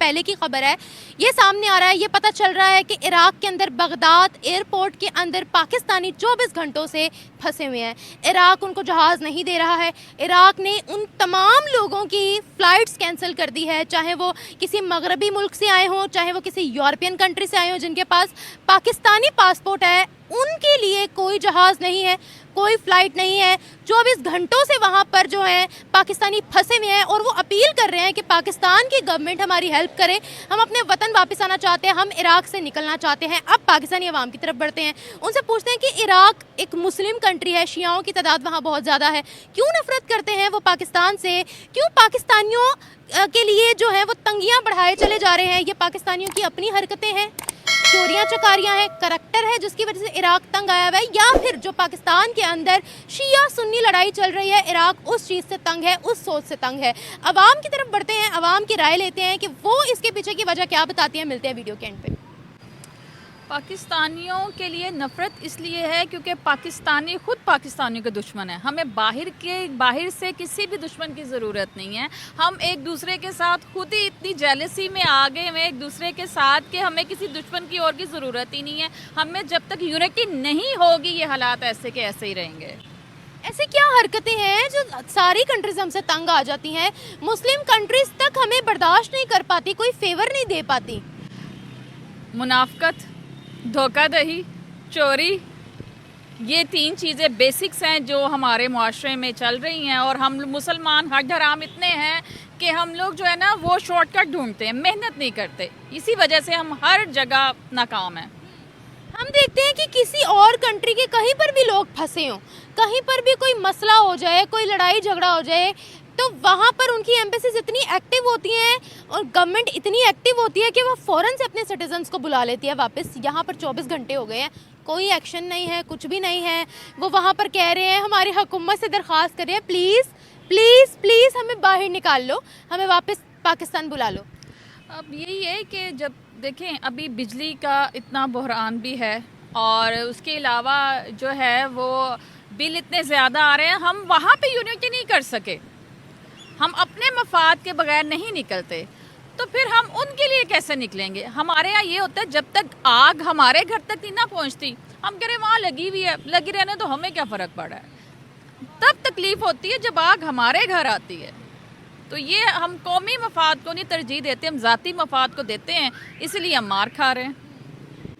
पहले की खबर है, ये सामने आ रहा है, ये पता चल रहा है कि इराक के अंदर बगदाद एयरपोर्ट के अंदर पाकिस्तानी 24 घंटों से फंसे हुए हैं। इराक उनको जहाज़ नहीं दे रहा है। इराक ने उन तमाम लोगों की फ़्लाइट्स कैंसिल कर दी है, चाहे वो किसी मगरबी मुल्क से आए हों, चाहे वो किसी यूरोपियन कंट्री से आए हों जिनके पास पाकिस्तानी पासपोर्ट है, उनके लिए कोई जहाज़ नहीं है, कोई फ़्लाइट नहीं है। 24 घंटों से वहाँ पर जो है पाकिस्तानी फंसे हुए हैं और वो अपील कर रहे हैं कि पाकिस्तान की गवर्नमेंट हमारी हेल्प करे, हम अपने वतन वापस आना चाहते हैं, हम इराक से निकलना चाहते हैं। अब पाकिस्तानी अवाम की तरफ बढ़ते हैं, उनसे पूछते हैं कि इराक एक मुस्लिम कंट्री है, शियाओं की तादाद वहाँ बहुत ज़्यादा है, क्यों नफरत करते हैं वो पाकिस्तान से, क्यों पाकिस्तानियों के लिए जो है वो तंगियाँ बढ़ाए चले जा रहे हैं? ये पाकिस्तानियों की अपनी हरकतें हैं, चोरियां चकारियां हैं, करैक्टर है जिसकी वजह से इराक तंग आया हुआ है, या फिर जो पाकिस्तान के अंदर शिया सुन्नी लड़ाई चल रही है, इराक उस चीज़ से तंग है, उस सोच से तंग है। अवाम की तरफ बढ़ते हैं, अवाम की राय लेते हैं कि वो इसके पीछे की वजह क्या बताती है। मिलते हैं वीडियो के एंड पे। पाकिस्तानियों के लिए नफ़रत इसलिए है क्योंकि पाकिस्तानी खुद पाकिस्तानियों के दुश्मन है। हमें बाहर से किसी भी दुश्मन की ज़रूरत नहीं है। हम एक दूसरे के साथ खुद ही इतनी जेलसी में आ गए हैं एक दूसरे के साथ कि हमें किसी दुश्मन की और की ज़रूरत ही नहीं है। हमें जब तक यूनिटी नहीं होगी ये हालात ऐसे के ऐसे ही रहेंगे। ऐसे क्या हरकतें हैं जो सारी कंट्रीज हमसे तंग आ जाती हैं? मुस्लिम कंट्रीज तक हमें बर्दाश्त नहीं कर पाती, कोई फेवर नहीं दे पाती। मुनाफकत, धोखाधड़ी, चोरी, ये 3 चीज़ें बेसिक्स हैं जो हमारे मुआशरे में चल रही हैं। और हम मुसलमान हट हराम इतने हैं कि हम लोग जो है ना वो शॉर्टकट ढूंढते हैं, मेहनत नहीं करते। इसी वजह से हम हर जगह नाकाम हैं। हम देखते हैं कि किसी और कंट्री के कहीं पर भी लोग फंसे हों, कहीं पर भी कोई मसला हो जाए, कोई लड़ाई झगड़ा हो जाए, तो वहाँ पर उनकी एम्बेसीज इतनी एक्टिव होती हैं और गवर्नमेंट इतनी एक्टिव होती है कि वो फ़ौरन से अपने सिटीजन्स को बुला लेती है वापस। यहाँ पर 24 घंटे हो गए हैं, कोई एक्शन नहीं है, कुछ भी नहीं है। वो वहाँ पर कह रहे हैं, हमारी हुकूमत से दरख्वास्त कर रहे हैं, प्लीज़ प्लीज़ प्लीज़ हमें बाहर निकाल लो, हमें वापस पाकिस्तान बुला लो। अब यही है कि जब देखें अभी बिजली का इतना बहरान भी है और उसके अलावा जो है वो बिल इतने ज़्यादा आ रहे हैं, हम वहाँ पे यूनिटी नहीं कर सके, हम अपने मफाद के बगैर नहीं निकलते, तो फिर हम उनके लिए कैसे निकलेंगे? हमारे यहाँ ये होता है जब तक आग हमारे घर तक नहीं ना पहुँचती, हम कह रहे वहाँ लगी हुई है, लगी रहने तो हमें क्या फ़र्क पड़ा है। तब तकलीफ़ होती है जब आग हमारे घर आती है। तो ये हम कौमी मफाद को नहीं तरजीह देते, हम ज़ाती मफाद को देते हैं, इसलिए हम मार खा रहे हैं।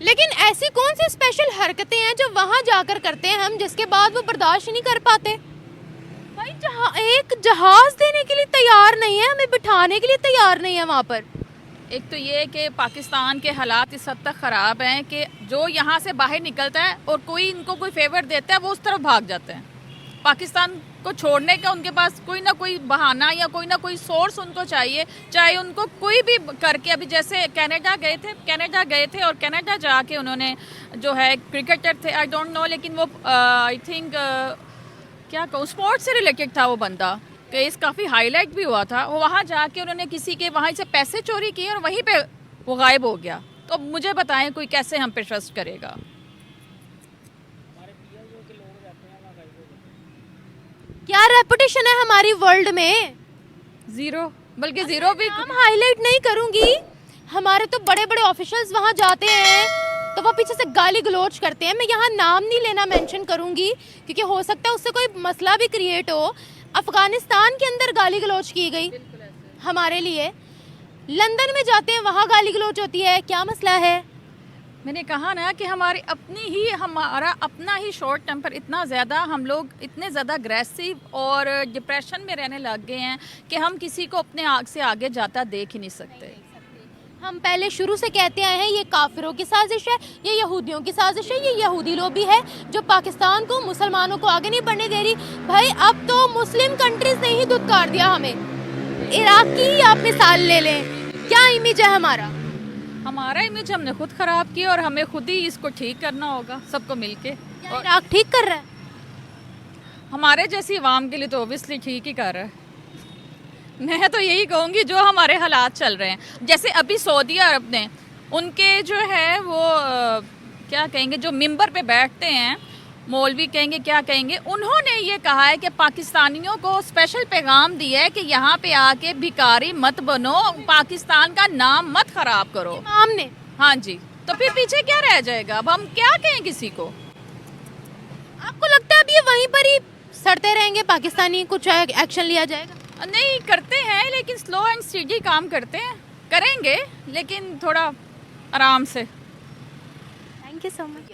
लेकिन ऐसी कौन सी स्पेशल हरकतें हैं जो वहाँ जाकर करते हैं हम, जिसके बाद वो बर्दाश्त नहीं कर पाते? भाई एक जहाज देने के लिए तैयार नहीं है, हमें बिठाने के लिए तैयार नहीं है वहाँ पर। एक तो ये कि पाकिस्तान के हालात इस हद तक ख़राब हैं कि जो यहाँ से बाहर निकलता है और कोई इनको कोई फेवर देता है वो उस तरफ भाग जाते हैं। पाकिस्तान को छोड़ने का उनके पास कोई ना कोई बहाना या कोई ना कोई सोर्स उनको चाहिए, चाहे उनको कोई भी करके। अभी जैसे कनाडा गए थे और कनाडा जाके उन्होंने जो है क्रिकेटर थे, आई डोंट नो, लेकिन वो आई थिंक क्या कहूँ स्पोर्ट्स से रिलेटेड था वो बंदा, केस काफ़ी हाईलाइट भी हुआ था। वो वहाँ जाके उन्होंने किसी के वहाँ से पैसे चोरी किए और वहीं पे वो गायब हो गया। तो मुझे बताएं कोई कैसे हम पे ट्रस्ट करेगा? क्या रेपुटेशन है हमारी वर्ल्ड में? ज़ीरो, बल्कि ज़ीरो भी। नाम हाईलाइट नहीं करूंगी, हमारे तो बड़े बड़े ऑफिशियल्स वहाँ जाते हैं तो वो पीछे से गाली गलौज करते हैं। मैं यहाँ नाम नहीं लेना मेंशन करूंगी क्योंकि हो सकता है उससे कोई मसला भी क्रिएट हो। अफगानिस्तान के अंदर गाली गलौज की गई हमारे लिए, लंदन में जाते हैं वहाँ गाली गलौज होती है, क्या मसला है? मैंने कहा ना कि हमारा अपना ही शॉर्ट टेम्पर इतना ज़्यादा, हम लोग इतने ज़्यादा अग्रेसिव और डिप्रेशन में रहने लग गए हैं कि हम किसी को अपने आग से आगे जाता देख ही नहीं सकते। हम पहले शुरू से कहते आए हैं ये काफिरों की साजिश है, ये यहूदियों की साजिश है, ये यहूदी लॉबी है जो पाकिस्तान को, मुसलमानों को आगे नहीं बढ़ने दे रही। भाई अब तो मुस्लिम कंट्रीज ने ही धुतकार दिया हमें। इराक की ही आप मिसाल ले लें, क्या इमेज है हमारा इमेज हमने खुद ख़राब किया और हमें खुद ही इसको ठीक करना होगा सबको मिलके। और इराक ठीक कर रहा है? हमारे जैसी आवाम के लिए तो ओबियसली ठीक ही कर रहा है। मैं तो यही कहूँगी जो हमारे हालात चल रहे हैं, जैसे अभी सऊदी अरब ने उनके जो है वो क्या कहेंगे जो मिंबर पे बैठते हैं मौलवी कहेंगे क्या कहेंगे, उन्होंने ये कहा है कि पाकिस्तानियों को स्पेशल पैगाम दिया है कि यहाँ पे आके भिखारी मत बनो, पाकिस्तान का नाम मत खराब करो। इमाम ने। हाँ जी, तो फिर पीछे क्या रह जाएगा, अब हम क्या कहें किसी को। आपको लगता है अब ये वहीं पर ही सड़ते रहेंगे पाकिस्तानी, कुछ एक्शन लिया जाएगा? नहीं करते हैं, लेकिन स्लो एंड स्टीडी काम करते हैं, करेंगे लेकिन थोड़ा आराम से। Thank you so much.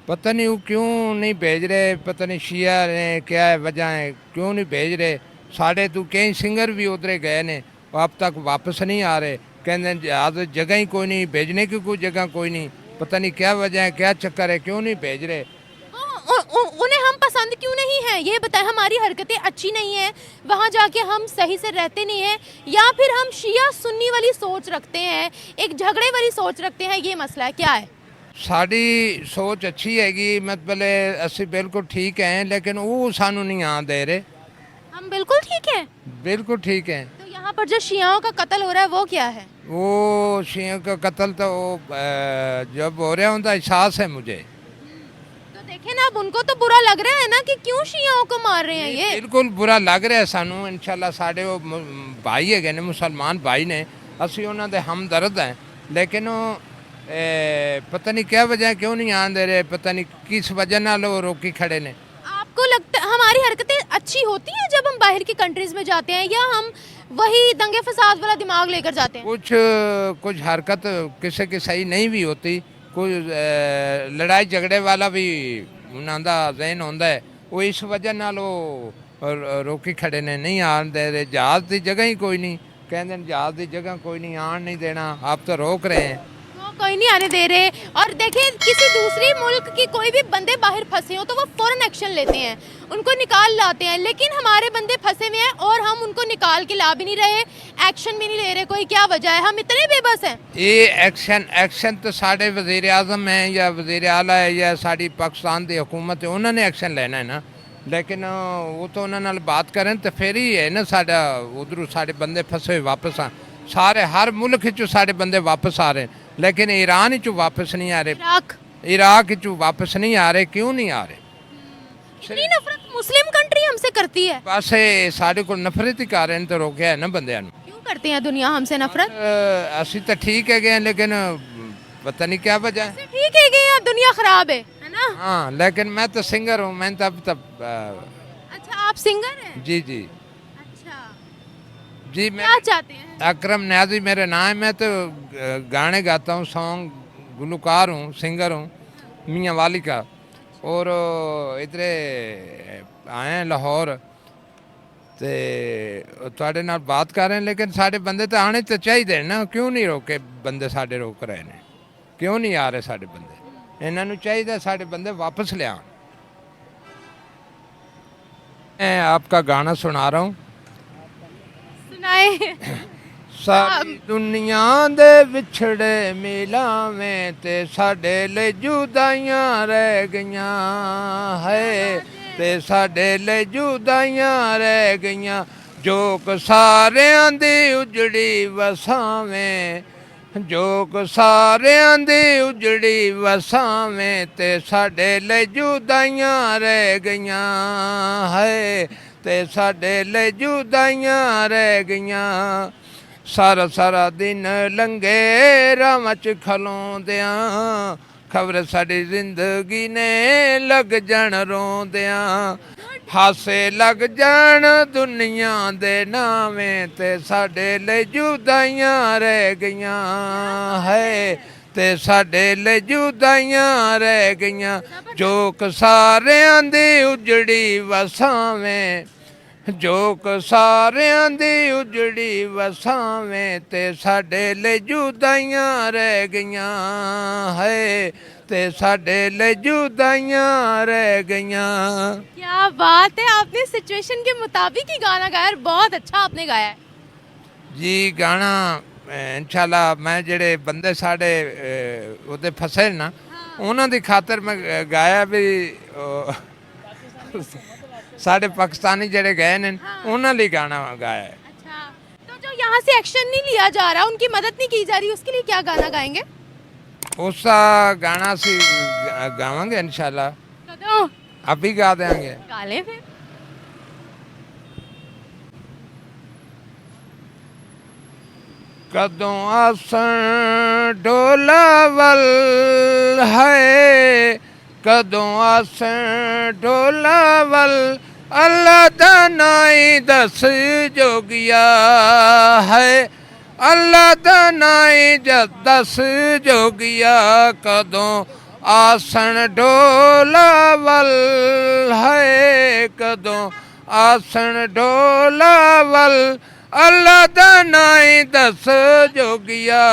पता नहीं वो क्यों नहीं भेज रहे, पता नहीं शिया ने क्या है वजह है, क्यों नहीं भेज रहे। साढ़े तो कई सिंगर भी उधर गए ने, अब तक वापस नहीं आ रहे, कहते आज जगह ही कोई नहीं, भेजने की कोई जगह कोई नहीं, पता नहीं क्या वजह है, क्या चक्कर है, क्यों नहीं भेज रहे। उन्हें हम पसंद क्यों नहीं है ये बताएं, हमारी हरकतें अच्छी नहीं है, वहाँ जाके हम सही से रहते नहीं हैं, या फिर हम शिया सुन्नी वाली सोच रखते हैं, एक झगड़े वाली सोच रखते हैं, ये मसला है क्या है? साड़ी सोच अच्छी हैगी, मतलब असि बिल्कुल ठीक हैं, लेकिन वो सानू नहीं आन दे रहे। हम बिल्कुल ठीक हैं, बिल्कुल ठीक हैं। तो यहाँ पर जो शियाओं का कत्ल हो रहा है वो क्या है? वो शियों का कत्ल तो जब हो रहा होता एहसास है मुझे। तो देखें ना, अब उनको तो बुरा लग रहा है ना कि क्यों शियाओं को मार रहे हैं ये। बिल्कुल बुरा लग ਰਿਹਾ ਸਾਨੂੰ ਇਨਸ਼ਾਅੱਲਾ ਸਾਡੇ ਉਹ ਭਾਈ ਹੈਗੇ ਨੇ ਮੁਸਲਮਾਨ ਭਾਈ ਨੇ, ਅਸੀਂ ਉਹਨਾਂ ਦੇ ਹਮਦਰਦ हैं, लेकिन पता नहीं क्या वजह क्यों नहीं आन दे रहे, पता नहीं किस वजह नाल वो रोकी खड़े ने। आपको लगता है हमारी हरकतें अच्छी होती हैं जब हम बाहर की कंट्रीज में जाते हैं, या हम वही दंगे फसाद वाला दिमाग लेकर जाते हैं? कुछ हरकत किसी की सही नहीं भी होती, कुछ लड़ाई झगड़े वाला भी उन्हों का जहन होता है, वो इस वजह नाल वो रोकी खड़े ने, नहीं आन दे रहे। जहाज़ की जगह ही कोई नहीं, कहते हैं जहाज़ की जगह कोई नहीं, आन नहीं देना, आप तो रोक रहे हैं। वो कोई नहीं आने दे रहे। और देखिए, किसी दूसरी मुल्क की कोई भी बंदे बाहर फंसे हो तो वो फौरन एक्शन लेते हैं, उनको निकाल लाते हैं, लेकिन हमारे बंदे फंसे हुए हैं और हम उनको निकाल के ला भी नहीं रहे, एक्शन भी नहीं ले रहे। कोई क्या वजह है, हम इतने बेबस हैं? ये एक्शन तो साढ़े वज़ीर आज़म है या वज़ीर आला है या साड़ी पाकिस्तान की हुकूमत है, उन्होंने एक्शन लेना है ना, लेकिन वो तो उन्होंने बात करें तो फिर ही है ना, साढ़ा उधरों साढ़े बंदे फंसे हुए वापस आ, सारे हर मुल्क चो साढ़े बंदे वापस आ रहे हैं, लेकिन ईरान चो वापस नहीं आ रहे, इराक चो वापस नहीं आ रहे। क्यों नहीं आ रहे? इतनी नफरत मुस्लिम कंट्री हमसे करती है? बस साढ़े को नफरत ही कर रहे हैं, तो रोकया है ना बंदियां नूं। क्यों करते हैं दुनिया हमसे नफरत? असी तो ठीक है गए, लेकिन पता नहीं क्या वजह है। ठीक है कि यार दुनिया खराब है ना? हाँ, लेकिन मैं तो सिंगर हूँ, मैं तो अब तक अच्छा, आप सिंगर हैं? जी जी अच्छा, जी। मैं क्या चाहते हैं? अकरम न्याजी मेरा नाम है, मैं तो गाने गाता हूँ, सॉन्ग गुलकार हूँ, सिंगर हूँ, मियाँ वाली का। और इधर आए हैं लाहौर, तो थोड़े नाल बात कर रहे हैं, लेकिन साढ़े बंदे तो आने तो चाहिए ना, क्यों नहीं रोके बंदे, साढ़े रोक रहे हैं, क्यों नहीं आ रहे साढ़े बंदे? इन्हों चाहिए साढ़े बंदे वापस ले आन। मैं आपका गाना सुना रहा हूँ। सुनाए। सारी दुनिया दे विछड़े मिलावें ते साडे ले जुदाइयां रह गईयां है, ते साडे ले जुदाइयां रह गईयां, जोक सारियां दी उजड़ी वसावें, जोक सारियां दी उजड़ी वसावें, ते साडे ले जुदाइयां रह गईयां है, ते साडे ले जुदाइयां रह गईयां। सारा सारा दिन लंघे रावां च खलोंदियां, खबर साडी जिंदगी ने लग जाण रोंदियां, हासे लग जाण दुनिया दे नावें, ते साडे ले जुदाइयां रह गईयां है, ते साडे ले जुदाइयां रह गईयां, जोक सारियां दी उजड़ी वसावें, जोक सारियां दी उजड़ी वसावें, ते साडे ले जुदाइयां रह गईयां है, ते साडे ले जुदाइयां रह गईयां। क्या बात है, आपने सिचुएशन के मुताबिक ही गाना गाया और बहुत अच्छा आपने गाया है जी। गाना इंशाल्लाह मैं जेड़े बंदे साढ़े उहदे फसे ना, उन्हां दी खातर मैं गाया भी, साढ़े पाकिस्तानी जेड़े गए ने उन्हां लिए गाना गाया है। अच्छा, तो जो यहाँ से एक्शन नहीं लिया जा रहा, उनकी मदद नहीं की जा रही, उसके लिए क्या गाना गाएंगे? उसका गाना सी गावांगे इंशाल्लाह। कदों? आप ही गा देंगे। गा लें फिर। कदों आसन ढोलावल है, कदों आसन ढोलावल, अल्लाह दा नाई दस जोगिया है, अल्लाह दा नाई दस जोगिया, कदों आसन ढोलावल है, कदों आसन ढोलावल, अल्लाह दा नाई दस जोगिया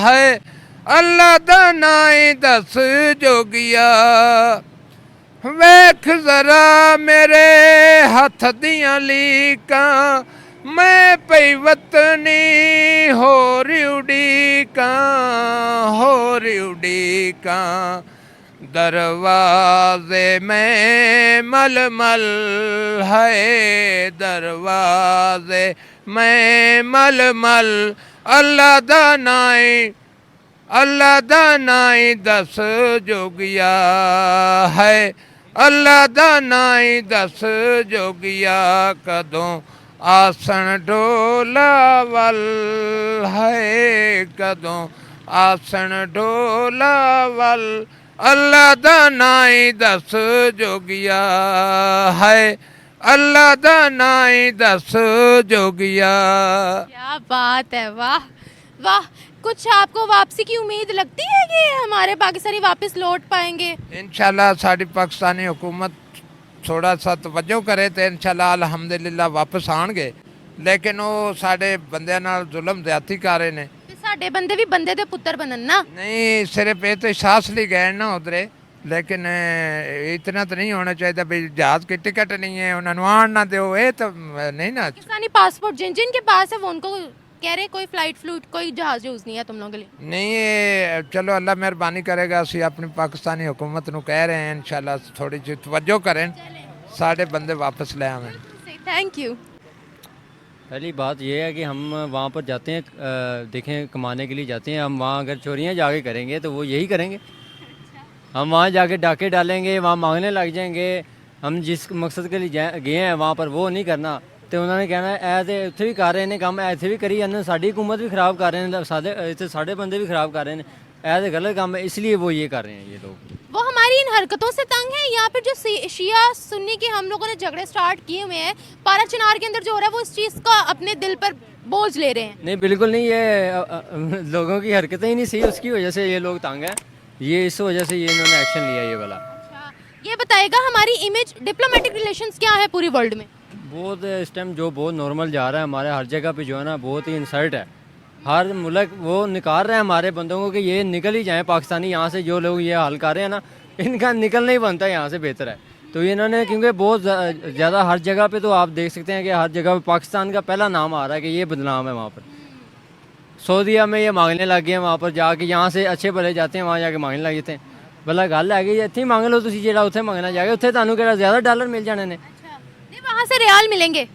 है, अल्लाह दा नाई दस जोगिया। वेख जरा मेरे हथ दियां लीकां, मैं पई वतनी होर उड़ीकां, होर उड़ीकां, दरवाजे में मलमल है, दरवाजे में मलमल, अल्लाह दा नाई, अल्लाह दा नाई दस जोगिया है, अल्लाह दा नाई दस जोगिया, कदों आसन ढोलावल है, कदों आसन ढोलावल, अल्लाह दा नाई दस जोगिया है, अल्लाह दा नाई दस जोगिया। क्या बात है, वाह वाह। कुछ आपको वापसी की उम्मीद लगती है कि हमारे पाकिस्तानी वापस लौट पाएंगे? इंशाल्लाह साड़ी पाकिस्तानी हुकूमत थोड़ा सा तवज्जो करे तो इंशाल्लाह अल्हम्दुलिल्लाह वापस आएंगे, लेकिन वो साढ़े बंदे नाल जुल्म ज्यादती कर रहे ने। ते साडे बंदे भी बंदे दे पुत्तर बनन ना। नहीं सिर्फ ये तो एहसास ली गए ना उधरे, लेकिन इतना तो नहीं होना चाहिए भाई जहाज की टिकट नहीं है उन्होंने आन ना दो, ये तो नहीं ना। पाकिस्तानी पासपोर्ट जिन जिन के पास है वो उनको कह रहे कोई फ्लाइट फ्लूट कोई जहाज यूज नहीं है तुम लोगों के लिए। नहीं ये चलो अल्लाह मेहरबानी करेगा, असी अपनी पाकिस्तानी हुकूमत को कह रहे हैं इंशाल्लाह थोड़ी जी तवज्जो करें, साढ़े बंदे वापस ले आवें। Thank you. पहली बात यह है कि हम वहाँ पर जाते हैं, देखें कमाने के लिए जाते हैं, हम वहाँ अगर चोरियाँ जाके करेंगे तो वो यही करेंगे। हम वहाँ जाके डाके डालेंगे, वहाँ मांगने लग जाएंगे, हम जिस मकसद के लिए गए हैं वहाँ पर वो नहीं करना, तो उन्होंने कहना ऐसे उत्थे भी कर रहे हैं काम, ऐसे भी करी जाने, साड़ी हुकूमत भी ख़राब कर रहे हैं, साढ़े साढ़े बंदे भी ख़राब कर रहे हैं, ऐसे गलत काम है, इसलिए वो ये कर रहे हैं ये लोग। वो हमारी इन हरकतों से तंग है या फिर जो शिया सुन्नी के हम लोगों ने झगड़े स्टार्ट किए हुए हैं पारा चिनार के अंदर जो हो रहा है वो इस चीज़ का अपने दिल पर बोझ ले रहे हैं? नहीं बिल्कुल नहीं, ये लोगों की हरकतें ही नहीं सही, उसकी वजह से ये लोग तंग हैं, ये इस वजह से ये इन्होंने एक्शन लिया ये वाला। अच्छा, ये बताएगा हमारी इमेज डिप्लोमेटिक रिलेशंस क्या है पूरी वर्ल्ड में? बहुत इस टाइम जो बहुत नॉर्मल जा रहा है हमारे हर जगह पे जो है ना, बहुत ही इंसल्ट है, हर मुल्क वो निकाल रहे हैं हमारे बंदों को कि ये निकल ही जाएं पाकिस्तानी यहाँ से, जो लोग ये हाल कर रहे हैं ना इनका निकलना ही बनता है यहाँ से, बेहतर है। तो इन्होंने क्योंकि बहुत ज़्यादा हर जगह पे तो आप देख सकते हैं कि हर जगह पे पाकिस्तान का पहला नाम आ रहा है कि ये बदनाम है वहाँ पर। सऊदीया में ये मांगने लग गए हैं, वहाँ पर जाके यहाँ से अच्छे भले जाते हैं वहाँ जाके मांगने लग जाते हैं, भला गल है कि इतने ही मांग लो तुम जो उत्थे मंगना जाएगा, उत्थे तुहानू किहड़ा ज़्यादा डॉलर मिल जाने ने। नहीं वहाँ से रियाल मिलेंगे?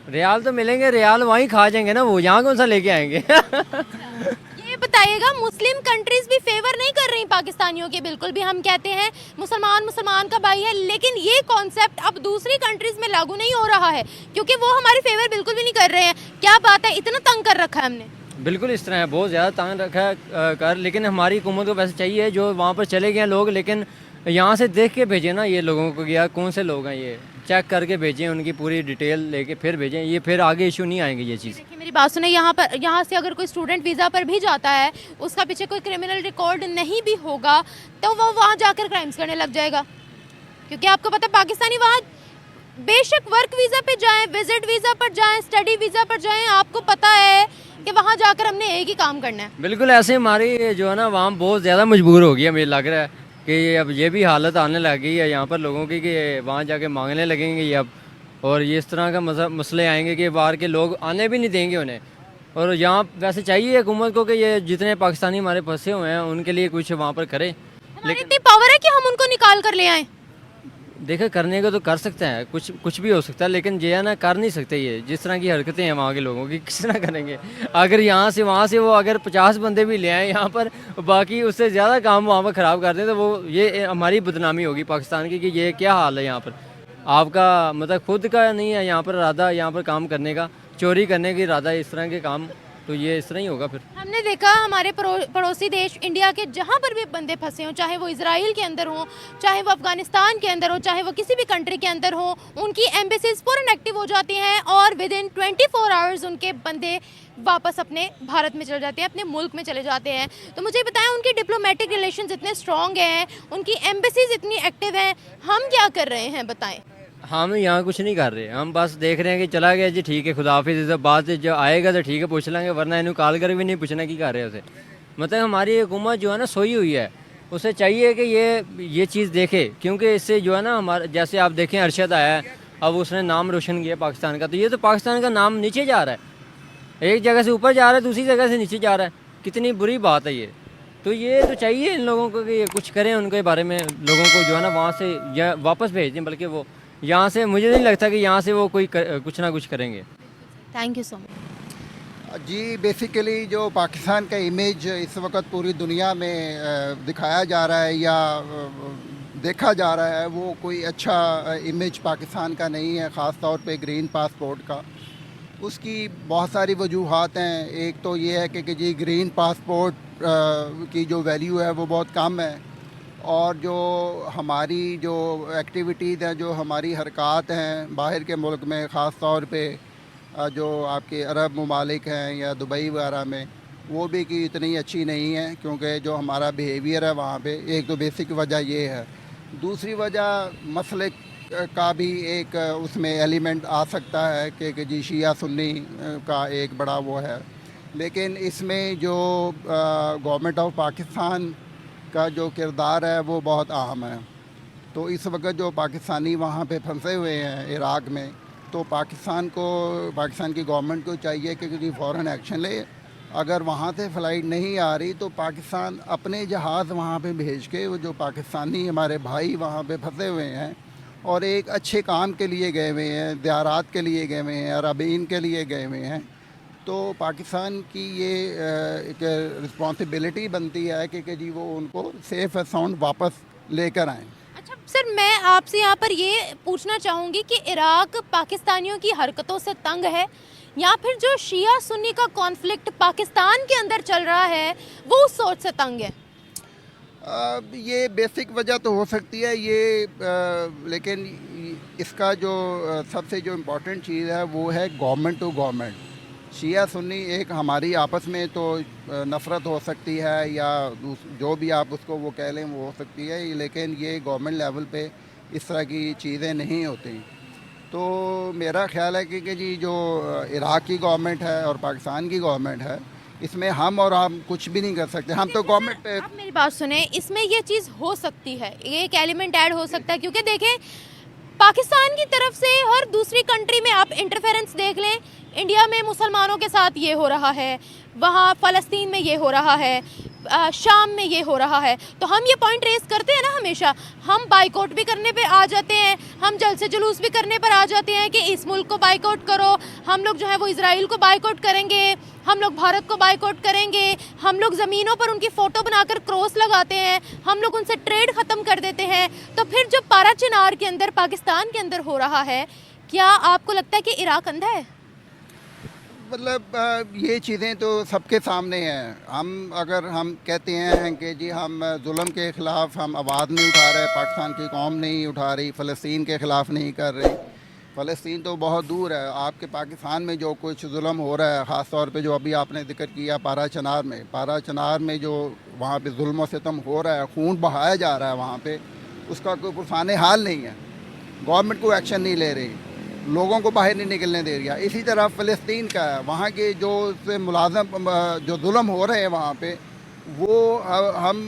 रियाल तो मिलेंगे, रियाल वहीं खा जाएंगे ना, वो यहाँ कौन सा लेके आएंगे। ये बताइएगा मुस्लिम कंट्रीज भी फेवर नहीं कर रही पाकिस्तानियों के, बिल्कुल भी हम कहते हैं मुसलमान मुसलमान का भाई है, लेकिन ये कॉन्सेप्ट अब दूसरी कंट्रीज में लागू नहीं हो रहा है क्योंकि वो हमारे फेवर बिल्कुल भी नहीं कर रहे हैं। क्या बात है, इतना तंग कर रखा है हमने? बिल्कुल इस तरह है, बहुत ज़्यादा तंग रखा है कर, लेकिन हमारी हुकूमत को वैसे चाहिए जो वहाँ पर चले गए लोग, लेकिन यहाँ से देख के भेजें ना ये लोगों को, या कौन से लोग हैं ये चेक करके भेजें, उनकी पूरी डिटेल लेके फिर भेजें, ये फिर आगे इशू नहीं आएंगे ये चीज़। देखिए मेरी बात सुने, यहाँ से अगर कोई स्टूडेंट वीज़ा पर भी जाता है, उसका पीछे कोई क्रिमिनल रिकॉर्ड नहीं भी होगा तो वो वहाँ जाकर क्राइम्स करने लग जाएगा, क्योंकि आपको पता है पाकिस्तानी वहाँ बेशक वर्क वीज़ा पे जाएं, विजिट वीज़ा पर जाएं, स्टडी वीज़ा पर जाएं, आपको पता है कि वहाँ जाकर हमने एक ही काम करना है। बिल्कुल ऐसे हमारी जो है ना वहाँ बहुत ज़्यादा मजबूर हो गई है, मुझे लग रहा है कि अब ये भी हालत आने लग गई है यहाँ पर लोगों की कि वहाँ जाके मांगने लगेंगे ये अब, और ये इस तरह का मसले आएंगे कि बाहर के लोग आने भी नहीं देंगे उन्हें। और यहाँ वैसे चाहिए हुकूमत को कि ये जितने पाकिस्तानी हमारे फंसे हुए हैं उनके लिए कुछ वहाँ पर करे, लेकिन इतनी पावर है कि हम उनको निकाल कर ले आए। देखो करने को तो कर सकते हैं, कुछ भी हो सकता है, लेकिन ये है ना कर नहीं सकते। ये जिस तरह की हरकतें हैं वहाँ के लोगों की, किस तरह करेंगे? अगर यहाँ से वहाँ से वो अगर 50 बंदे भी ले आए यहाँ पर, बाकी उससे ज़्यादा काम वहाँ पर ख़राब कर दें, तो वो ये हमारी बदनामी होगी पाकिस्तान की कि ये क्या हाल है यहाँ पर। आपका मतलब खुद का नहीं है यहाँ पर इरादा, यहाँ पर काम करने का, चोरी करने का इरादा, इस तरह के काम, तो ये इस तरह ही होगा फिर। हमने देखा हमारे पड़ोसी देश इंडिया के जहाँ पर भी बंदे फंसे हों, चाहे वो इजराइल के अंदर हो, चाहे वो अफगानिस्तान के अंदर हो, चाहे वो किसी भी कंट्री के अंदर हो, उनकी एम्बेसीज फ़ौरन एक्टिव हो जाती हैं और विद इन 24 आवर्स उनके बंदे वापस अपने भारत में चले जाते हैं, अपने मुल्क में चले जाते हैं। तो मुझे बताएं, उनकी डिप्लोमेटिक रिलेशंस इतने स्ट्रॉन्ग हैं, उनकी एम्बेसीज इतनी एक्टिव हैं, हम क्या कर रहे हैं बताएं? हम यहाँ कुछ नहीं कर रहे, हम बस देख रहे हैं कि चला गया जी, ठीक है, खुदा हाफिज़, बात जो आएगा तो ठीक है पूछ लेंगे, वरना इन्हें कॉल कर भी नहीं पूछना की कर रहे उसे। मतलब हमारी हुकूमत जो है ना सोई हुई है, उसे चाहिए कि ये चीज़ देखे, क्योंकि इससे जो है ना हमारा, जैसे आप देखें अरशद आया है, अब उसने नाम रोशन किया पाकिस्तान का, तो ये तो पाकिस्तान का नाम नीचे जा रहा है, एक जगह से ऊपर जा रहा है, दूसरी जगह से नीचे जा रहा है। कितनी बुरी बात है ये। तो ये तो चाहिए इन लोगों को कि ये कुछ करें, उनके बारे में लोगों को जो है ना वहाँ से या वापस भेज दें, बल्कि वो यहाँ से, मुझे नहीं लगता कि यहाँ से वो कुछ ना कुछ करेंगे। Thank you so much. जी, बेसिकली जो पाकिस्तान का इमेज इस वक्त पूरी दुनिया में दिखाया जा रहा है या देखा जा रहा है, वो कोई अच्छा इमेज पाकिस्तान का नहीं है, ख़ास तौर पे ग्रीन पासपोर्ट का। उसकी बहुत सारी वजूहात हैं। एक तो ये है कि जी ग्रीन पासपोर्ट की जो वैल्यू है वो बहुत कम है, और जो हमारी जो एक्टिविटीज़ हैं, जो हमारी हरकत हैं बाहर के मुल्क में, ख़ास तौर पे जो आपके अरब ममालिक हैं या दुबई वगैरह में, वो भी कि इतनी अच्छी नहीं है, क्योंकि जो हमारा बिहेवियर है वहाँ पे, एक तो बेसिक वजह ये है। दूसरी वजह मसले का भी एक उसमें एलिमेंट आ सकता है कि जी शिया सुन्नी का एक बड़ा वो है, लेकिन इसमें जो गवर्नमेंट ऑफ पाकिस्तान का जो किरदार है वो बहुत अहम है। तो इस वक्त जो पाकिस्तानी वहाँ पे फंसे हुए हैं इराक़ में, तो पाकिस्तान की गवर्नमेंट को चाहिए कि फ़ौरन एक्शन ले। अगर वहाँ से फ़्लाइट नहीं आ रही तो पाकिस्तान अपने जहाज़ वहाँ पे भेज के, वो जो पाकिस्तानी हमारे भाई वहाँ पे फंसे हुए हैं और एक अच्छे काम के लिए गए हुए हैं, ज़ियारत के लिए गए हुए हैं, अरबीन के लिए गए हुए हैं, तो पाकिस्तान की ये एक रिस्पॉन्सिबिलिटी बनती है कि जी वो उनको सेफ़ एंड साउंड वापस लेकर आएँ। अच्छा सर, मैं आपसे यहाँ पर ये पूछना चाहूँगी कि इराक़ पाकिस्तानियों की हरकतों से तंग है, या फिर जो शिया सुन्नी का कॉन्फ्लिक्ट पाकिस्तान के अंदर चल रहा है वो उस सोच से तंग है? ये बेसिक वजह तो हो सकती है ये, लेकिन इसका जो सबसे जो इम्पोर्टेंट चीज़ है वो है गवर्नमेंट टू गवर्नमेंट। शिया सुन्नी एक हमारी आपस में तो नफ़रत हो सकती है या जो भी आप उसको वो कह लें वो हो सकती है, लेकिन ये गवर्नमेंट लेवल पे इस तरह की चीज़ें नहीं होती। तो मेरा ख्याल है कि जी जो इराक़ की गवर्नमेंट है और पाकिस्तान की गवर्नमेंट है, इसमें हम कुछ भी नहीं कर सकते। हम तो गवर्नमेंट पे, आप मेरी बात सुने, इसमें ये चीज़ हो सकती है, ये एक एलिमेंट ऐड हो सकता है, क्योंकि देखें पाकिस्तान की तरफ से हर दूसरी कंट्री में आप इंटरफेरेंस देख लें। इंडिया में मुसलमानों के साथ ये हो रहा है, वहाँ फ़लस्तीन में ये हो रहा है, शाम में ये हो रहा है, तो हम ये पॉइंट रेस करते हैं ना हमेशा। हम बाइकआउट भी करने पे आ जाते हैं, हम जलसे जुलूस भी करने पर आ जाते हैं कि इस मुल्क को बाइकआउट करो, हम लोग जो है वो इजराइल को बाइकआउट करेंगे, हम लोग भारत को बाइकआउट करेंगे, हम लोग ज़मीनों पर उनकी फ़ोटो बनाकर क्रॉस लगाते हैं, हम लोग उनसे ट्रेड ख़त्म कर देते हैं। तो फिर जो पारा चिनार के अंदर पाकिस्तान के अंदर हो रहा है, क्या आपको लगता है कि इराक़ अंधा है? मतलब ये चीज़ें तो सबके सामने हैं। अगर हम कहते हैं कि जी हम जुल्म के ख़िलाफ़ हम आवाज़ नहीं उठा रहे, पाकिस्तान की कौम नहीं उठा रही, फ़लस्तीन के ख़िलाफ़ नहीं कर रही, फ़लस्तीन तो बहुत दूर है। आपके पाकिस्तान में जो कुछ जुल्म हो रहा है, ख़ास तौर पे जो अभी आपने जिक्र किया पारा चनार में जो वहाँ पे जुल्म और सितम हो रहा है, खून बहाया जा रहा है वहाँ पे, उसका कोई पुरसाने हाल नहीं है। गवर्नमेंट को एक्शन नहीं ले रही, लोगों को बाहर नहीं निकलने दे रहा। इसी तरह फ़लस्तीन का है, वहाँ के जो से मुलाज़म जो जुल्म हो रहे हैं वहाँ पे, वो हम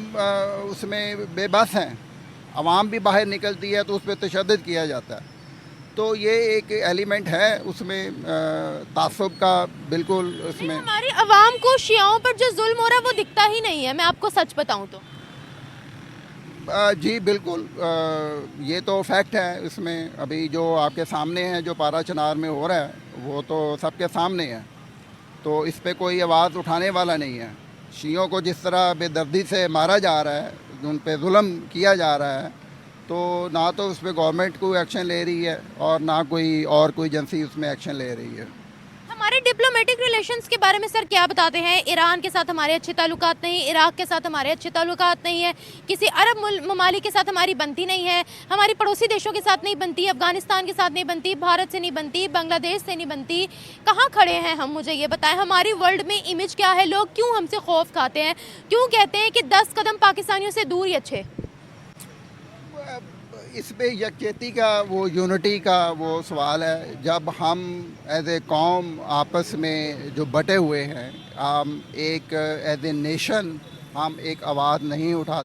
उसमें बेबस हैं। आवाम भी बाहर निकलती है तो उस पर तशद्दुद किया जाता है। तो ये एक एलिमेंट है उसमें तासुब का, बिल्कुल उसमें। हमारी आवाम को शियाओं पर जो जुल्म हो रहा है वो दिखता ही नहीं है, मैं आपको सच बताऊं तो। जी बिल्कुल, ये तो फैक्ट है। इसमें अभी जो आपके सामने है, जो पारा चनार में हो रहा है, वो तो सबके सामने है, तो इस पे कोई आवाज़ उठाने वाला नहीं है। शियों को जिस तरह बेदर्दी से मारा जा रहा है, उन पे जुल्म किया जा रहा है, तो ना तो उस पर गवर्नमेंट कोई एक्शन ले रही है और ना कोई एजेंसी उसमें एक्शन ले रही है। हमारे डिप्लोमेटिक रिलेशंस के बारे में सर क्या बताते हैं? ईरान के साथ हमारे अच्छे ताल्लुकात नहीं, इराक के साथ हमारे अच्छे ताल्लुकात नहीं है, किसी अरब ममालिक के साथ हमारी बनती नहीं है, हमारी पड़ोसी देशों के साथ नहीं बनती, अफगानिस्तान के साथ नहीं बनती, भारत से नहीं बनती, बांग्लादेश से नहीं बनती। कहाँ खड़े हैं हम, मुझे ये बताएं। हमारी वर्ल्ड में इमेज क्या है? लोग क्यों हमसे खौफ खाते हैं? क्यों कहते हैं कि 10 कदम पाकिस्तानियों से दूर ही अच्छे? इस पे यकजहती का, वो यूनिटी का वो सवाल है। जब हम एज ए कौम आपस में जो बटे हुए हैं, हम एक एज ए नेशन हम एक आवाज़ नहीं उठा